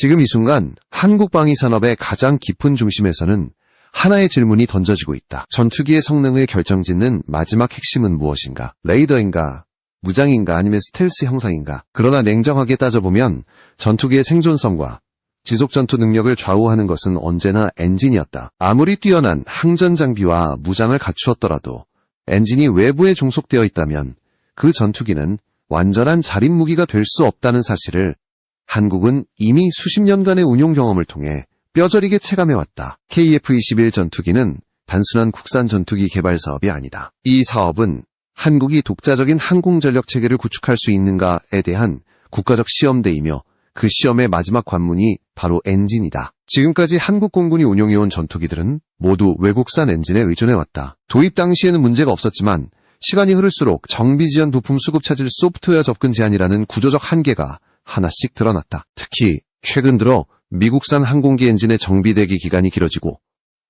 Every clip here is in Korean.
지금 이 순간 한국 방위 산업의 가장 깊은 중심에서는 하나의 질문이 던져지고 있다. 전투기의 성능을 결정짓는 마지막 핵심은 무엇인가? 레이더인가? 무장인가? 아니면 스텔스 형상인가? 그러나 냉정하게 따져보면 전투기의 생존성과 지속 전투 능력을 좌우하는 것은 언제나 엔진이었다. 아무리 뛰어난 항전 장비와 무장을 갖추었더라도 엔진이 외부에 종속되어 있다면 그 전투기는 완전한 자립 무기가 될 수 없다는 사실을 한국은 이미 수십 년간의 운용 경험을 통해 뼈저리게 체감해왔다. KF-21 전투기는 단순한 국산 전투기 개발 사업이 아니다. 이 사업은 한국이 독자적인 항공전력 체계를 구축할 수 있는가에 대한 국가적 시험대이며 그 시험의 마지막 관문이 바로 엔진이다. 지금까지 한국 공군이 운용해온 전투기들은 모두 외국산 엔진에 의존해왔다. 도입 당시에는 문제가 없었지만 시간이 흐를수록 정비 지연 부품 수급 차질 소프트웨어 접근 제한이라는 구조적 한계가 하나씩 드러났다. 특히 최근 들어 미국산 항공기 엔진의 정비 대기 기간이 길어지고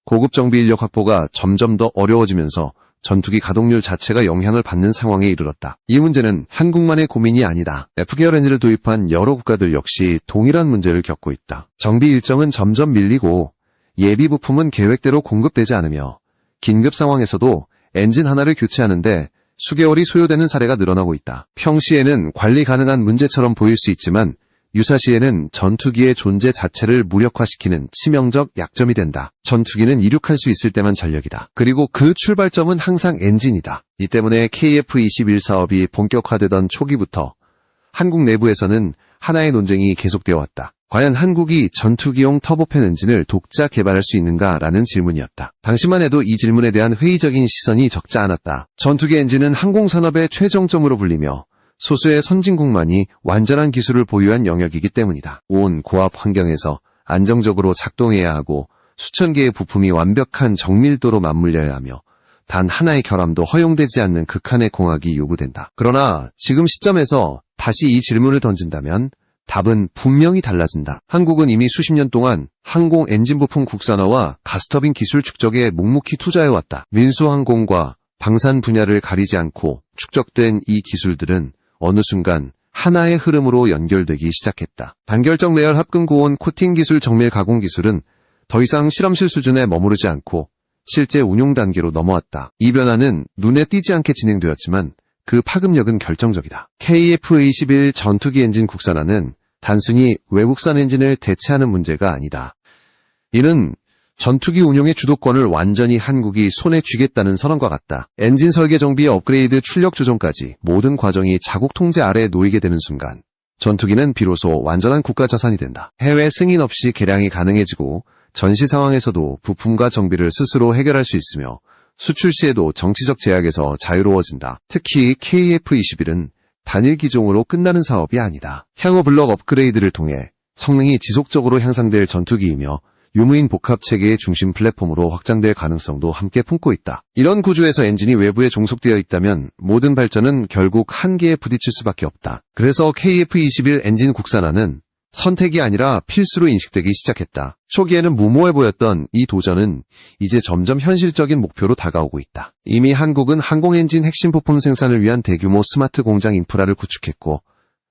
고급 정비 인력 확보가 점점 더 어려워지면서 전투기 가동률 자체가 영향을 받는 상황에 이르렀다. 이 문제는 한국만의 고민이 아니다. F계열 엔진을 도입한 여러 국가들 역시 동일한 문제를 겪고 있다. 정비 일정은 점점 밀리고 예비 부품은 계획대로 공급되지 않으며 긴급 상황에서도 엔진 하나를 교체하는데 수개월이 소요되는 사례가 늘어나고 있다. 평시에는 관리 가능한 문제처럼 보일 수 있지만 유사시에는 전투기의 존재 자체를 무력화시키는 치명적 약점이 된다. 전투기는 이륙할 수 있을 때만 전력이다. 그리고 그 출발점은 항상 엔진이다. 이 때문에 KF-21 사업이 본격화되던 초기부터 한국 내부에서는 하나의 논쟁이 계속되어 왔다. 과연 한국이 전투기용 터보팬 엔진을 독자 개발할 수 있는가라는 질문이었다. 당시만 해도 이 질문에 대한 회의적인 시선이 적지 않았다. 전투기 엔진은 항공산업의 최정점으로 불리며 소수의 선진국만이 완전한 기술을 보유한 영역이기 때문이다. 온 고압 환경에서 안정적으로 작동해야 하고 수천 개의 부품이 완벽한 정밀도로 맞물려야 하며 단 하나의 결함도 허용되지 않는 극한의 공학이 요구된다. 그러나 지금 시점에서 다시 이 질문을 던진다면 답은 분명히 달라진다. 한국은 이미 수십 년 동안 항공 엔진 부품 국산화와 가스터빈 기술 축적에 묵묵히 투자해왔다. 민수항공과 방산 분야를 가리지 않고 축적된 이 기술들은 어느 순간 하나의 흐름으로 연결되기 시작했다. 단결적 내열 합금 고온 코팅 기술 정밀 가공 기술은 더 이상 실험실 수준에 머무르지 않고 실제 운용 단계로 넘어왔다. 이 변화는 눈에 띄지 않게 진행되었지만 그 파급력은 결정적이다. KF-21 전투기 엔진 국산화는 단순히 외국산 엔진을 대체하는 문제가 아니다. 이는 전투기 운용의 주도권을 완전히 한국이 손에 쥐겠다는 선언과 같다. 엔진 설계 정비의 업그레이드 출력 조정까지 모든 과정이 자국 통제 아래에 놓이게 되는 순간 전투기는 비로소 완전한 국가 자산이 된다. 해외 승인 없이 개량이 가능해지고 전시 상황에서도 부품과 정비를 스스로 해결할 수 있으며 수출 시에도 정치적 제약에서 자유로워진다. 특히 KF-21은 단일 기종으로 끝나는 사업이 아니다. 향후 블록 업그레이드를 통해 성능이 지속적으로 향상될 전투기이며 유무인 복합 체계의 중심 플랫폼으로 확장될 가능성도 함께 품고 있다. 이런 구조에서 엔진이 외부에 종속되어 있다면 모든 발전은 결국 한계에 부딪힐 수밖에 없다. 그래서 KF-21 엔진 국산화는 선택이 아니라 필수로 인식되기 시작했다. 초기에는 무모해 보였던 이 도전은 이제 점점 현실적인 목표로 다가오고 있다. 이미 한국은 항공엔진 핵심 부품 생산을 위한 대규모 스마트 공장 인프라를 구축했고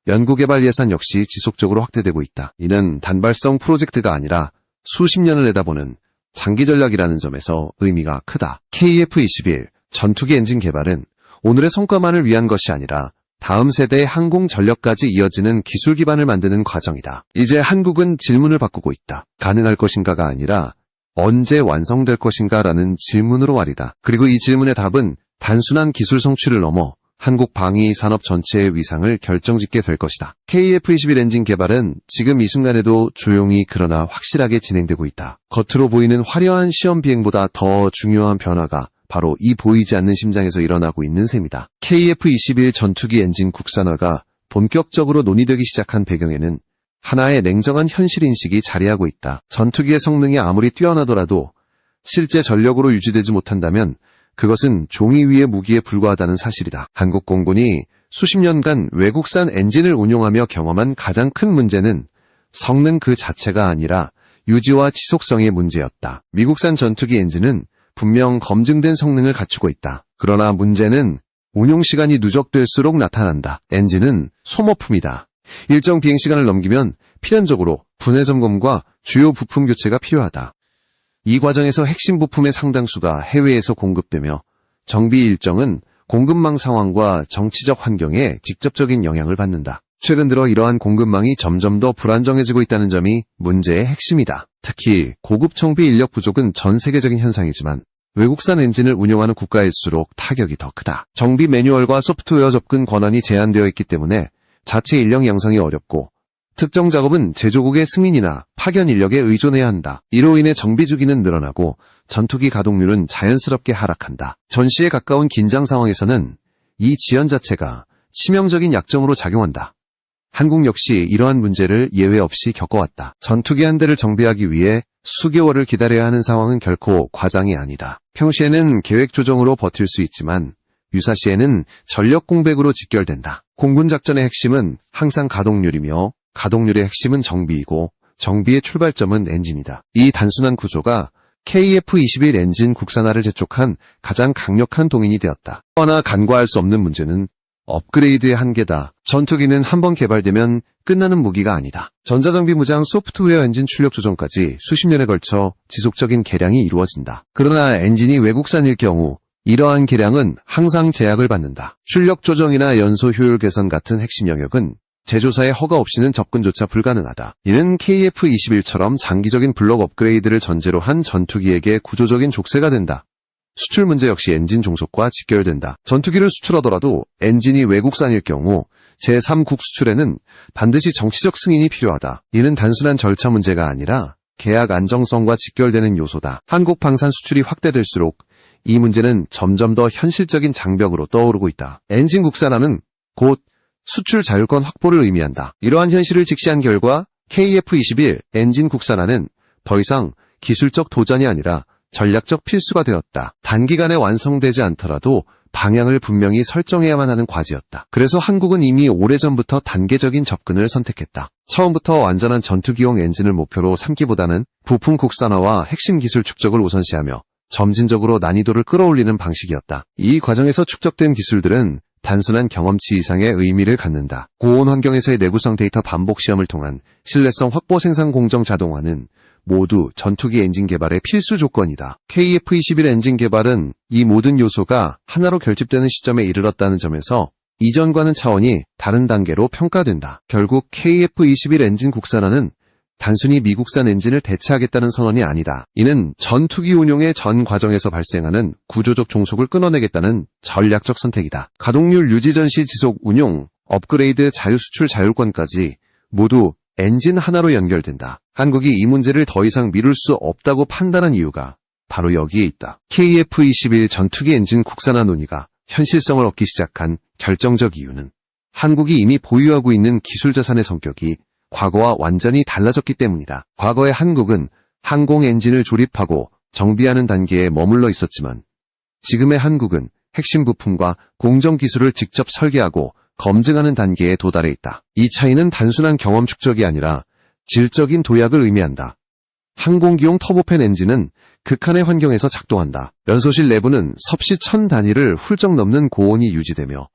연구개발 예산 역시 지속적으로 확대되고 있다. 이는 단발성 프로젝트가 아니라 수십 년을 내다보는 장기 전략이라는 점에서 의미가 크다. KF-21 전투기 엔진 개발은 오늘의 성과만을 위한 것이 아니라 다음 세대의 항공 전력까지 이어지는 기술 기반을 만드는 과정이다. 이제 한국은 질문을 바꾸고 있다. 가능할 것인가가 아니라 언제 완성될 것인가라는 질문으로 말이다. 그리고 이 질문의 답은 단순한 기술 성취를 넘어 한국 방위 산업 전체의 위상을 결정짓게 될 것이다. KF-21 엔진 개발은 지금 이 순간에도 조용히 그러나 확실하게 진행되고 있다. 겉으로 보이는 화려한 시험 비행보다 더 중요한 변화가 바로 이 보이지 않는 심장에서 일어나고 있는 셈이다. KF-21 전투기 엔진 국산화가 본격적으로 논의되기 시작한 배경에는 하나의 냉정한 현실인식이 자리하고 있다. 전투기의 성능이 아무리 뛰어나더라도 실제 전력으로 유지되지 못한다면 그것은 종이 위의 무기에 불과하다는 사실이다. 한국 공군이 수십 년간 외국산 엔진을 운용하며 경험한 가장 큰 문제는 성능 그 자체가 아니라 유지와 지속성의 문제였다. 미국산 전투기 엔진은 분명 검증된 성능을 갖추고 있다. 그러나 문제는 운용 시간이 누적될수록 나타난다. 엔진은 소모품이다. 일정 비행시간을 넘기면 필연적으로 분해 점검과 주요 부품 교체가 필요하다. 이 과정에서 핵심 부품의 상당수가 해외에서 공급되며 정비 일정은 공급망 상황과 정치적 환경에 직접적인 영향을 받는다. 최근 들어 이러한 공급망이 점점 더 불안정해지고 있다는 점이 문제의 핵심이다. 특히 고급 정비 인력 부족은 전 세계적인 현상이지만 외국산 엔진을 운영하는 국가일수록 타격이 더 크다. 정비 매뉴얼과 소프트웨어 접근 권한이 제한되어 있기 때문에 자체 인력 양성이 어렵고 특정 작업은 제조국의 승인이나 파견 인력에 의존해야 한다. 이로 인해 정비 주기는 늘어나고 전투기 가동률은 자연스럽게 하락한다. 전시에 가까운 긴장 상황에서는 이 지연 자체가 치명적인 약점으로 작용한다. 한국 역시 이러한 문제를 예외 없이 겪어왔다. 전투기 한 대를 정비하기 위해 수개월을 기다려야 하는 상황은 결코 과장이 아니다. 평시에는 계획 조정으로 버틸 수 있지만 유사시에는 전력 공백으로 직결된다. 공군 작전의 핵심은 항상 가동률이며 가동률의 핵심은 정비이고 정비의 출발점은 엔진이다. 이 단순한 구조가 KF-21 엔진 국산화를 재촉한 가장 강력한 동인이 되었다. 또 하나 간과할 수 없는 문제는 업그레이드의 한계다. 전투기는 한번 개발되면 끝나는 무기가 아니다. 전자정비 무장 소프트웨어 엔진 출력 조정까지 수십 년에 걸쳐 지속적인 개량이 이루어진다. 그러나 엔진이 외국산일 경우 이러한 개량은 항상 제약을 받는다. 출력 조정이나 연소 효율 개선 같은 핵심 영역은 제조사의 허가 없이는 접근조차 불가능하다. 이는 KF-21처럼 장기적인 블록 업그레이드를 전제로 한 전투기에게 구조적인 족쇄가 된다. 수출 문제 역시 엔진 종속과 직결된다. 전투기를 수출하더라도 엔진이 외국산일 경우 제3국 수출에는 반드시 정치적 승인이 필요하다. 이는 단순한 절차 문제가 아니라 계약 안정성과 직결되는 요소다. 한국 방산 수출이 확대될수록 이 문제는 점점 더 현실적인 장벽으로 떠오르고 있다. 엔진 국산화는 곧 수출 자율권 확보를 의미한다. 이러한 현실을 직시한 결과 KF-21 엔진 국산화는 더 이상 기술적 도전이 아니라 전략적 필수가 되었다. 단기간에 완성되지 않더라도 방향을 분명히 설정해야만 하는 과제였다. 그래서 한국은 이미 오래전부터 단계적인 접근을 선택했다. 처음부터 완전한 전투기용 엔진을 목표로 삼기보다는 부품 국산화와 핵심 기술 축적을 우선시하며 점진적으로 난이도를 끌어올리는 방식이었다. 이 과정에서 축적된 기술들은 단순한 경험치 이상의 의미를 갖는다. 고온 환경에서의 내구성 데이터 반복 시험을 통한 신뢰성 확보 생산 공정 자동화는 모두 전투기 엔진 개발의 필수 조건이다. KF-21 엔진 개발은 이 모든 요소가 하나로 결집되는 시점에 이르렀다는 점에서 이전과는 차원이 다른 단계로 평가된다. 결국 KF-21 엔진 국산화는 단순히 미국산 엔진을 대체하겠다는 선언이 아니다. 이는 전투기 운용의 전 과정에서 발생하는 구조적 종속을 끊어내겠다는 전략적 선택이다. 가동률 유지 전시 지속 운용, 업그레이드 자유수출 자율권까지 모두 엔진 하나로 연결된다. 한국이 이 문제를 더 이상 미룰 수 없다고 판단한 이유가 바로 여기에 있다. KF-21 전투기 엔진 국산화 논의가 현실성을 얻기 시작한 결정적 이유는 한국이 이미 보유하고 있는 기술 자산의 성격이 과거와 완전히 달라졌기 때문이다. 과거의 한국은 항공 엔진을 조립하고 정비하는 단계에 머물러 있었지만 지금의 한국은 핵심 부품과 공정 기술을 직접 설계하고 검증하는 단계에 도달해 있다. 이 차이는 단순한 경험 축적이 아니라 질적인 도약을 의미한다. 항공기용 터보팬 엔진은 극한의 환경에서 작동한다. 연소실 내부는 섭씨 1000 단위를 훌쩍 넘는 고온이 유지되며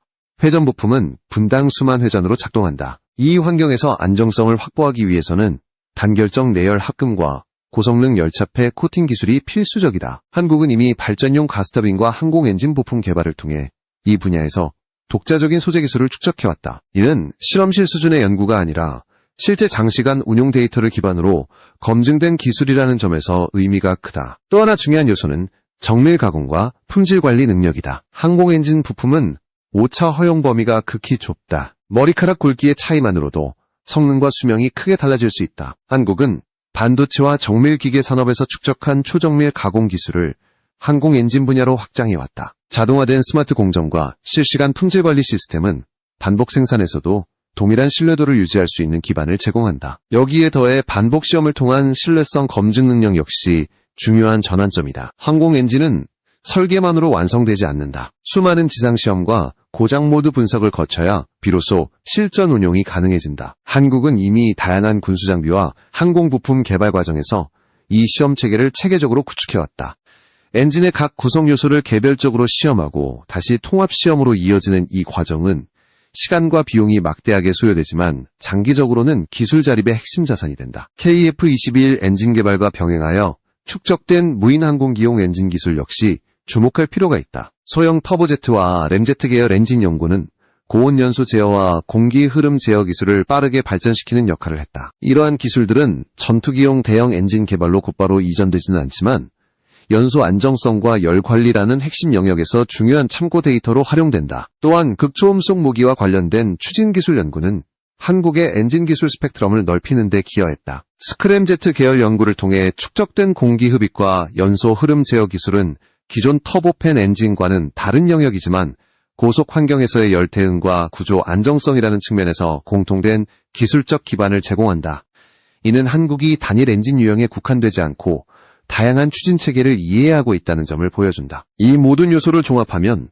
회전 부품은 분당 수만 회전으로 작동한다. 이 환경에서 안정성을 확보하기 위해서는 단결정 내열 합금과 고성능 열차폐 코팅 기술이 필수적이다. 한국은 이미 발전용 가스터빈과 항공 엔진 부품 개발을 통해 이 분야에서 독자적인 소재 기술을 축적해왔다. 이는 실험실 수준의 연구가 아니라 실제 장시간 운용 데이터를 기반으로 검증된 기술이라는 점에서 의미가 크다. 또 하나 중요한 요소는 정밀 가공과 품질 관리 능력이다. 항공 엔진 부품은 오차 허용 범위가 극히 좁다. 머리카락 굵기의 차이만으로도 성능과 수명이 크게 달라질 수 있다. 한국은 반도체와 정밀기계 산업에서 축적한 초정밀 가공 기술을 항공 엔진 분야로 확장해왔다. 자동화된 스마트 공정과 실시간 품질 관리 시스템은 반복 생산에서도 동일한 신뢰도를 유지할 수 있는 기반을 제공한다. 여기에 더해 반복 시험을 통한 신뢰성 검증 능력 역시 중요한 전환점이다. 항공 엔진은 설계만으로 완성되지 않는다. 수많은 지상시험과 고장 모드 분석을 거쳐야 비로소 실전 운용이 가능해진다. 한국은 이미 다양한 군수장비와 항공부품 개발 과정에서 이 시험 체계를 체계적으로 구축해왔다. 엔진의 각 구성 요소를 개별적으로 시험하고 다시 통합 시험으로 이어지는 이 과정은 시간과 비용이 막대하게 소요되지만 장기적으로는 기술 자립의 핵심 자산이 된다. KF-21 엔진 개발과 병행하여 축적된 무인 항공기용 엔진 기술 역시 주목할 필요가 있다. 소형 터보제트와 램제트 계열 엔진 연구는 고온 연소 제어와 공기 흐름 제어 기술을 빠르게 발전시키는 역할을 했다. 이러한 기술들은 전투기용 대형 엔진 개발로 곧바로 이전되지는 않지만 연소 안정성과 열 관리라는 핵심 영역에서 중요한 참고 데이터로 활용된다. 또한 극초음속 무기와 관련된 추진 기술 연구는 한국의 엔진 기술 스펙트럼을 넓히는 데 기여했다. 스크램제트 계열 연구를 통해 축적된 공기 흡입과 연소 흐름 제어 기술은 기존 터보팬 엔진과는 다른 영역이지만 고속 환경에서의 열 대응과 구조 안정성이라는 측면에서 공통된 기술적 기반을 제공한다. 이는 한국이 단일 엔진 유형에 국한되지 않고 다양한 추진 체계를 이해하고 있다는 점을 보여준다. 이 모든 요소를 종합하면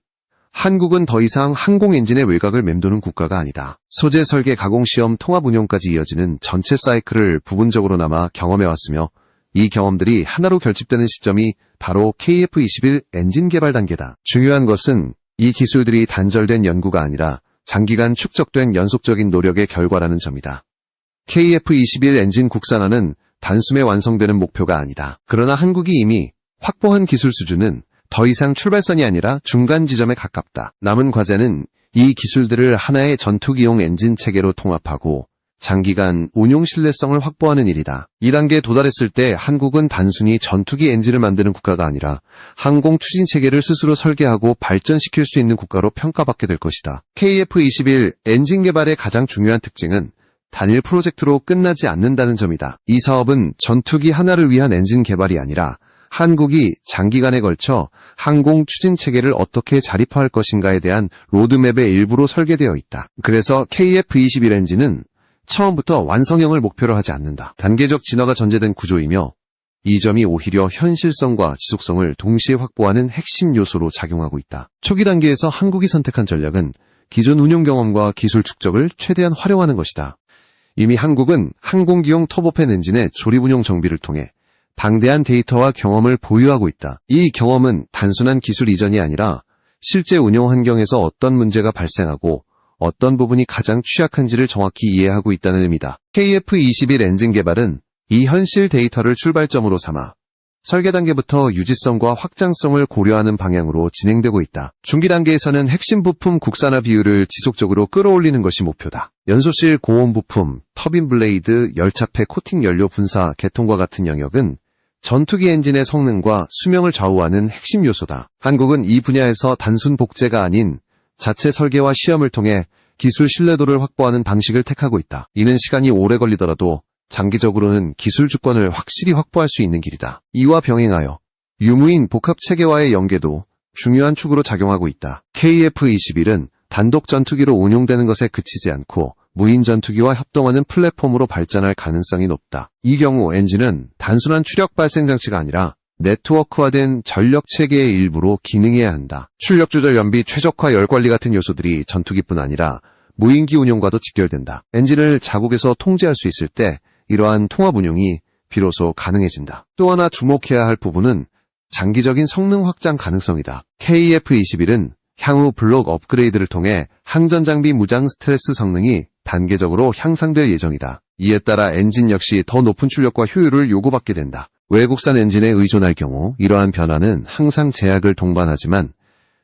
한국은 더 이상 항공 엔진의 외곽을 맴도는 국가가 아니다. 소재 설계 가공 시험 통합 운용까지 이어지는 전체 사이클을 부분적으로나마 경험해왔으며 이 경험들이 하나로 결집되는 시점이 바로 KF-21 엔진 개발 단계다. 중요한 것은 이 기술들이 단절된 연구가 아니라 장기간 축적된 연속적인 노력의 결과라는 점이다. KF-21 엔진 국산화는 단숨에 완성되는 목표가 아니다. 그러나 한국이 이미 확보한 기술 수준은 더 이상 출발선이 아니라 중간 지점에 가깝다. 남은 과제는 이 기술들을 하나의 전투기용 엔진 체계로 통합하고 장기간 운용 신뢰성을 확보하는 일이다. 이 단계에 도달했을 때 한국은 단순히 전투기 엔진을 만드는 국가가 아니라 항공 추진 체계를 스스로 설계하고 발전시킬 수 있는 국가로 평가받게 될 것이다. KF-21 엔진 개발의 가장 중요한 특징은 단일 프로젝트로 끝나지 않는다는 점이다. 이 사업은 전투기 하나를 위한 엔진 개발이 아니라 한국이 장기간에 걸쳐 항공 추진 체계를 어떻게 자립화할 것인가에 대한 로드맵의 일부로 설계되어 있다. 그래서 KF-21 엔진은 처음부터 완성형을 목표로 하지 않는다. 단계적 진화가 전제된 구조이며 이 점이 오히려 현실성과 지속성을 동시에 확보하는 핵심 요소로 작용하고 있다. 초기 단계에서 한국이 선택한 전략은 기존 운용 경험과 기술 축적을 최대한 활용하는 것이다. 이미 한국은 항공기용 터보팬 엔진의 조립 운용 정비를 통해 방대한 데이터와 경험을 보유하고 있다. 이 경험은 단순한 기술 이전이 아니라 실제 운용 환경에서 어떤 문제가 발생하고 어떤 부분이 가장 취약한지를 정확히 이해하고 있다는 의미다. KF-21 엔진 개발은 이 현실 데이터를 출발점으로 삼아 설계 단계부터 유지성과 확장성을 고려하는 방향으로 진행되고 있다. 중기 단계에서는 핵심 부품 국산화 비율을 지속적으로 끌어올리는 것이 목표다. 연소실 고온 부품, 터빈 블레이드, 열차폐 코팅 연료 분사, 개통과 같은 영역은 전투기 엔진의 성능과 수명을 좌우하는 핵심 요소다. 한국은 이 분야에서 단순 복제가 아닌 자체 설계와 시험을 통해 기술 신뢰도를 확보하는 방식을 택하고 있다. 이는 시간이 오래 걸리더라도 장기적으로는 기술 주권을 확실히 확보할 수 있는 길이다. 이와 병행하여 유무인 복합 체계와의 연계도 중요한 축으로 작용하고 있다. KF-21은 단독 전투기로 운용되는 것에 그치지 않고 무인 전투기와 협동하는 플랫폼으로 발전할 가능성이 높다. 이 경우 엔진은 단순한 추력 발생 장치가 아니라 네트워크화된 전력 체계의 일부로 기능해야 한다. 출력 조절 연비, 최적화 열 관리 같은 요소들이 전투기뿐 아니라 무인기 운용과도 직결된다. 엔진을 자국에서 통제할 수 있을 때 이러한 통합 운용이 비로소 가능해진다. 또 하나 주목해야 할 부분은 장기적인 성능 확장 가능성이다. KF-21은 향후 블록 업그레이드를 통해 항전 장비 무장 스트레스 성능이 단계적으로 향상될 예정이다. 이에 따라 엔진 역시 더 높은 출력과 효율을 요구받게 된다. 외국산 엔진에 의존할 경우 이러한 변화는 항상 제약을 동반하지만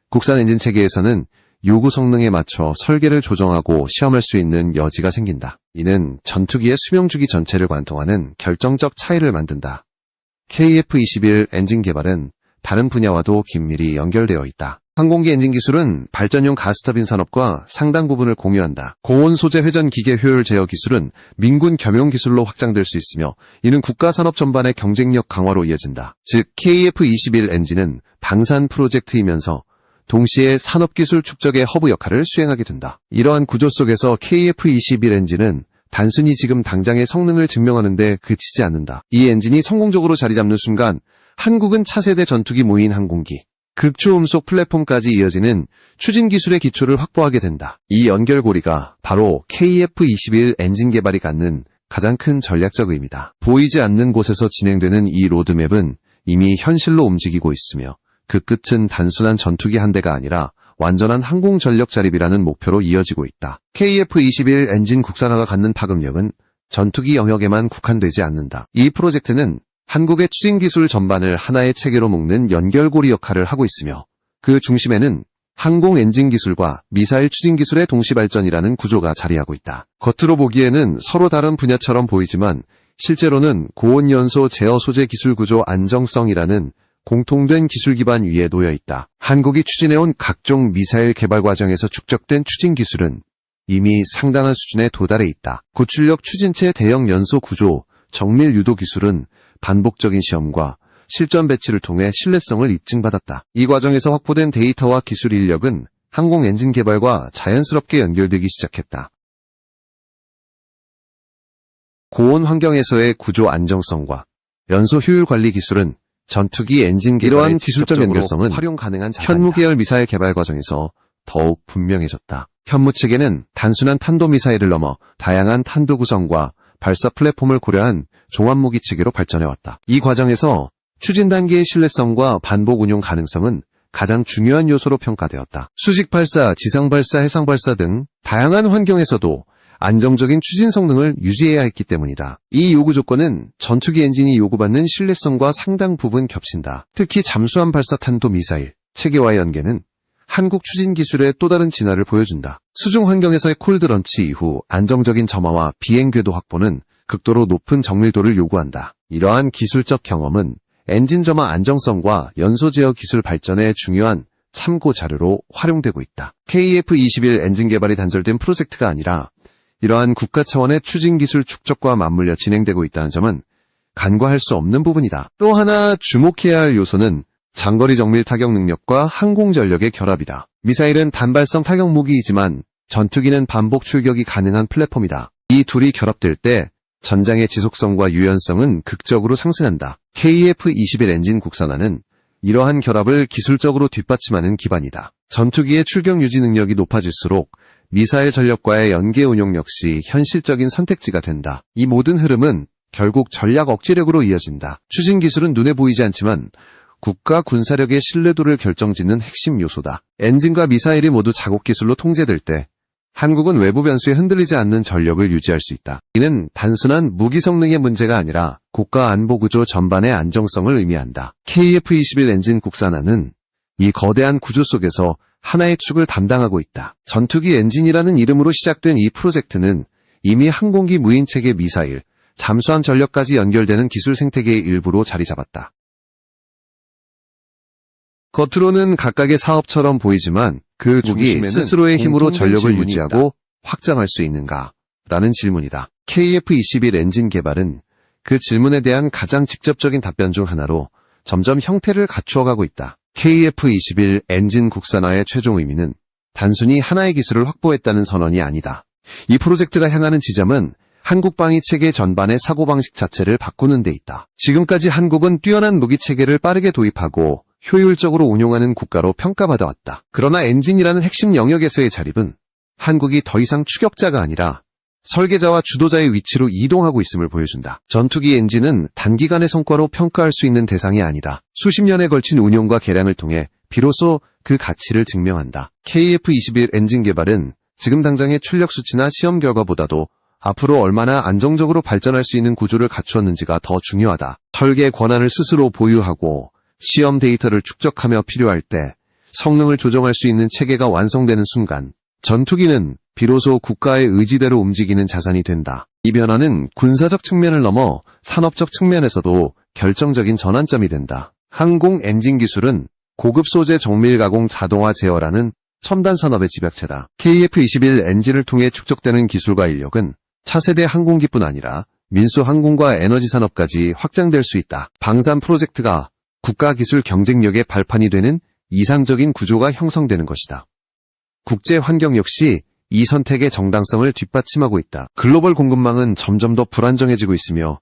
국산 엔진 체계에서는 요구 성능에 맞춰 설계를 조정하고 시험할 수 있는 여지가 생긴다. 이는 전투기의 수명주기 전체를 관통하는 결정적 차이를 만든다. KF-21 엔진 개발은 다른 분야와도 긴밀히 연결되어 있다. 항공기 엔진 기술은 발전용 가스터빈 산업과 상당 부분을 공유한다. 고온 소재 회전 기계 효율 제어 기술은 민군 겸용 기술로 확장될 수 있으며 이는 국가 산업 전반의 경쟁력 강화로 이어진다. 즉 KF-21 엔진은 방산 프로젝트이면서 동시에 산업기술 축적의 허브 역할을 수행하게 된다. 이러한 구조 속에서 KF-21 엔진은 단순히 지금 당장의 성능을 증명하는 데 그치지 않는다. 이 엔진이 성공적으로 자리 잡는 순간 한국은 차세대 전투기 무인 항공기, 극초음속 플랫폼까지 이어지는 추진 기술의 기초를 확보하게 된다. 이 연결고리가 바로 KF-21 엔진 개발이 갖는 가장 큰 전략적 의미다. 보이지 않는 곳에서 진행되는 이 로드맵은 이미 현실로 움직이고 있으며 그 끝은 단순한 전투기 한 대가 아니라 완전한 항공 전력 자립이라는 목표로 이어지고 있다. KF-21 엔진 국산화가 갖는 파급력은 전투기 영역에만 국한되지 않는다. 이 프로젝트는 한국의 추진 기술 전반을 하나의 체계로 묶는 연결고리 역할을 하고 있으며 그 중심에는 항공 엔진 기술과 미사일 추진 기술의 동시 발전이라는 구조가 자리하고 있다. 겉으로 보기에는 서로 다른 분야처럼 보이지만 실제로는 고온연소 제어 소재 기술 구조 안정성이라는 공통된 기술 기반 위에 놓여 있다. 한국이 추진해온 각종 미사일 개발 과정에서 축적된 추진 기술은 이미 상당한 수준에 도달해 있다. 고출력 추진체 대형 연소 구조, 정밀 유도 기술은 반복적인 시험과 실전 배치를 통해 신뢰성을 입증받았다. 이 과정에서 확보된 데이터와 기술 인력은 항공 엔진 개발과 자연스럽게 연결되기 시작했다. 고온 환경에서의 구조 안정성과 연소 효율 관리 기술은 전투기 엔진 개발의 이러한 기술적 연결성은 활용 가능한 현무 계열 미사일 개발 과정에서 더욱 분명해졌다. 현무 체계는 단순한 탄도미사일을 넘어 다양한 탄도 구성과 발사 플랫폼을 고려한 종합무기 체계로 발전해왔다. 이 과정에서 추진 단계의 신뢰성과 반복 운용 가능성은 가장 중요한 요소로 평가되었다. 수직 발사, 지상 발사, 해상 발사 등 다양한 환경에서도 안정적인 추진 성능을 유지해야 했기 때문이다. 이 요구 조건은 전투기 엔진이 요구받는 신뢰성과 상당 부분 겹친다. 특히 잠수함 발사 탄도 미사일 체계와의 연계는 한국 추진 기술의 또 다른 진화를 보여준다. 수중 환경에서의 콜드런치 이후 안정적인 점화와 비행 궤도 확보는 극도로 높은 정밀도를 요구한다. 이러한 기술적 경험은 엔진 점화 안정성과 연소 제어 기술 발전의 중요한 참고 자료로 활용되고 있다. KF-21 엔진 개발이 단절된 프로젝트가 아니라 이러한 국가 차원의 추진 기술 축적과 맞물려 진행되고 있다는 점은 간과할 수 없는 부분이다. 또 하나 주목해야 할 요소는 장거리 정밀 타격 능력과 항공 전력의 결합이다. 미사일은 단발성 타격 무기이지만 전투기는 반복 출격이 가능한 플랫폼이다. 이 둘이 결합될 때 전장의 지속성과 유연성은 극적으로 상승한다. KF-21 엔진 국산화는 이러한 결합을 기술적으로 뒷받침하는 기반이다. 전투기의 출격 유지 능력이 높아질수록 미사일 전력과의 연계 운용 역시 현실적인 선택지가 된다. 이 모든 흐름은 결국 전략 억지력으로 이어진다. 추진 기술은 눈에 보이지 않지만 국가 군사력의 신뢰도를 결정짓는 핵심 요소다. 엔진과 미사일이 모두 자국 기술로 통제될 때 한국은 외부 변수에 흔들리지 않는 전력을 유지할 수 있다. 이는 단순한 무기 성능의 문제가 아니라 국가 안보 구조 전반의 안정성을 의미한다. KF-21 엔진 국산화는 이 거대한 구조 속에서 하나의 축을 담당하고 있다. 전투기 엔진이라는 이름으로 시작된 이 프로젝트는 이미 항공기 무인체계 미사일, 잠수함 전력까지 연결되는 기술 생태계의 일부로 자리 잡았다. 겉으로는 각각의 사업처럼 보이지만 그 중심에는 스스로의 힘으로 전력을 유지하고 확장할 수 있는가? 라는 질문이다. KF-21 엔진 개발은 그 질문에 대한 가장 직접적인 답변 중 하나로 점점 형태를 갖추어가고 있다. KF-21 엔진 국산화의 최종 의미는 단순히 하나의 기술을 확보했다는 선언이 아니다. 이 프로젝트가 향하는 지점은 한국 방위 체계 전반의 사고방식 자체를 바꾸는 데 있다. 지금까지 한국은 뛰어난 무기 체계를 빠르게 도입하고 효율적으로 운용하는 국가로 평가받아왔다. 그러나 엔진이라는 핵심 영역에서의 자립은 한국이 더 이상 추격자가 아니라 설계자와 주도자의 위치로 이동하고 있음을 보여준다. 전투기 엔진은 단기간의 성과로 평가할 수 있는 대상이 아니다. 수십 년에 걸친 운용과 개량을 통해 비로소 그 가치를 증명한다. KF-21 엔진 개발은 지금 당장의 출력 수치나 시험 결과보다도 앞으로 얼마나 안정적으로 발전할 수 있는 구조를 갖추었는지가 더 중요하다. 설계 권한을 스스로 보유하고 시험 데이터를 축적하며 필요할 때 성능을 조정할 수 있는 체계가 완성되는 순간 전투기는 비로소 국가의 의지대로 움직이는 자산이 된다. 이 변화는 군사적 측면을 넘어 산업적 측면에서도 결정적인 전환점이 된다. 항공 엔진 기술은 고급 소재 정밀 가공 자동화 제어라는 첨단 산업의 집약체다. KF-21 엔진을 통해 축적되는 기술과 인력은 차세대 항공기뿐 아니라 민수 항공과 에너지 산업까지 확장될 수 있다. 방산 프로젝트가 국가 기술 경쟁력의 발판이 되는 이상적인 구조가 형성되는 것이다. 국제 환경 역시 이 선택의 정당성을 뒷받침하고 있다. 글로벌 공급망은 점점 더 불안정해지고 있으며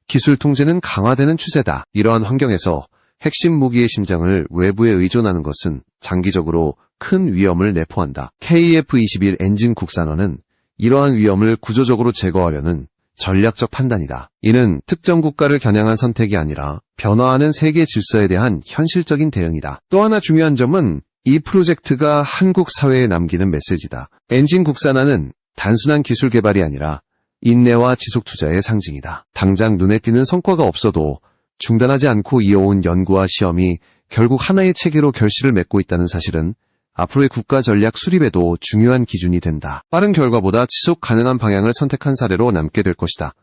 기술 통제는 강화되는 추세다. 이러한 환경에서 핵심 무기의 심장을 외부에 의존하는 것은 장기적으로 큰 위험을 내포한다. KF-21 엔진 국산화는 이러한 위험을 구조적으로 제거하려는 전략적 판단이다. 이는 특정 국가를 겨냥한 선택이 아니라 변화하는 세계 질서에 대한 현실적인 대응이다. 또 하나 중요한 점은 이 프로젝트가 한국 사회에 남기는 메시지다. 엔진 국산화는 단순한 기술 개발이 아니라 인내와 지속 투자의 상징이다. 당장 눈에 띄는 성과가 없어도 중단하지 않고 이어온 연구와 시험이 결국 하나의 체계로 결실을 맺고 있다는 사실은 앞으로의 국가 전략 수립에도 중요한 기준이 된다. 빠른 결과보다 지속 가능한 방향을 선택한 사례로 남게 될 것이다.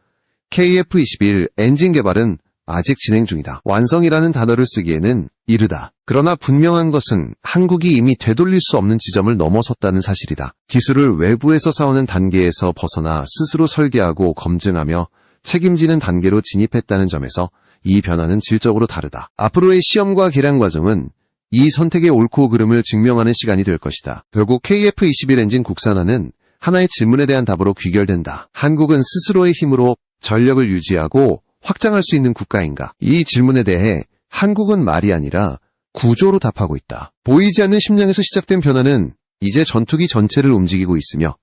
KF-21 엔진 개발은 아직 진행 중이다. 완성이라는 단어를 쓰기에는 이르다. 그러나 분명한 것은 한국이 이미 되돌릴 수 없는 지점을 넘어섰다는 사실이다. 기술을 외부에서 사오는 단계에서 벗어나 스스로 설계하고 검증하며 책임지는 단계로 진입했다는 점에서 이 변화는 질적으로 다르다. 앞으로의 시험과 개량 과정은 이 선택의 옳고 그름을 증명하는 시간이 될 것이다. 결국 KF-21 엔진 국산화는 하나의 질문에 대한 답으로 귀결된다. 한국은 스스로의 힘으로 전력을 유지하고 확장할 수 있는 국가인가? 이 질문에 대해 한국은 말이 아니라 구조로 답하고 있다. 보이지 않는 심장에서 시작된 변화는 이제 전투기 전체를 움직이고 있으며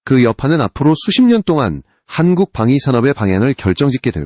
그 여파는 앞으로 수십 년 동안 한국 방위산업의 방향을 결정짓게 될 것이다.